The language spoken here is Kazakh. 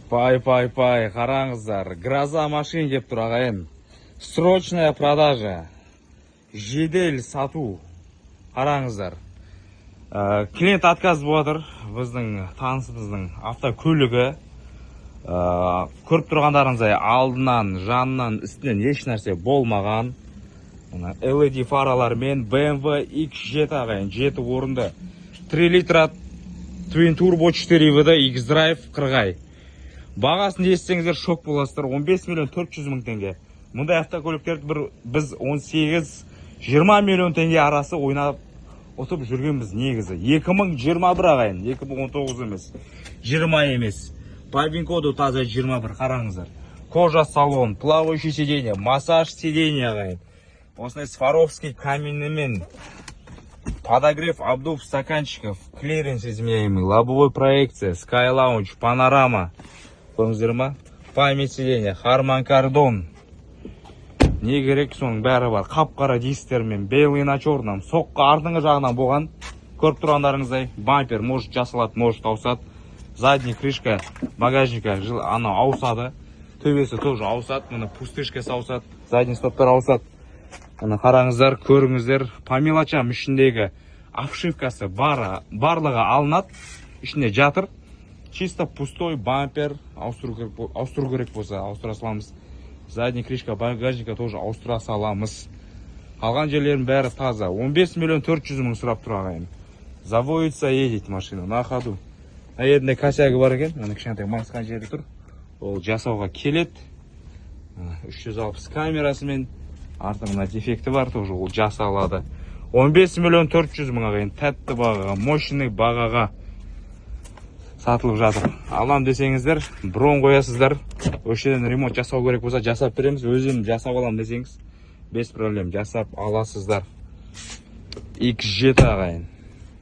Пай, қараңыздар. Гроза машин деп тұр ағайын. Срочная продажа. Жедел сату. Қараңыздар. Клиент отказ болатыр. Біздің танысымыздың автокөлігі. Көріп тұрғандарыңыздай алдынан, жанынан, үстінен еш нәрсе болмаған. LED фаралармен BMW X7 ағайын. 7 орынды. 3 литра Twin Turbo 4 VD X-Drive 40 Бағасын естеңіздер шок боласыздар. 15 миллион 400 мың теңге. Мұндай автокөліктерді біз 18-20 миллион теңге арасы ойнап отып жүргенбіз негізі. 2021 ағайын, 2019 емес, 20 емес. Пробин-коды таза 21, қараңыздар. Кожа салон, плавающий сиденье, массаж сиденье ағайын. Осындай Сваровский каменныймен. Подогрев, обдув стаканчиков, клиренс изменяемый, лобовой проекция, Sky Lounge, панорама. Көріңіздер ма? Память сиденья, Harman Kardon. Не керек соның бәрі бар. Қап-қара дистермен, белый на черном, соққы артыңғы жағынан болған. Көріп тұрғандарыңыздай, бампер может жасалады, может ауысады. Задний крышка багажника анау ауысады. Төбесі тоже ауысады. Мына пустышкасы ауысады. Задний стоптар ауысады. Ана қараңыздар, көріңіздер, по мелочам ішіндегі обшивкасы барлығы алынады. Ішінде жатыр. Чисто пустой бампер ауыстыру керек болса ауыстыра саламыз. Задний крышка багажника тоже ауыстыра саламыз. Қалған жерлердің бәрі таза. 15 миллион 400 мың сұрап тұр ағайын. Заводится, едет машина на ходу. Әйерінде косягі бар екен. Ана кішкентай майысқан жері тұр. Ол жасауға келеді. 360 камерасымен. Артыңда дефекті бар, тоже ол жасалады. 15 миллион 400 мың ағайын. Тәтті бағаға, мощный бағаға сатылып жатыр. Алам десеңіздер, брон қоясыздар. Өшеден ремонт жасау керек болса жасап береміз. Өзім жасап алам десеңіз, без проблем жасап аласыздар. X7 ағайын.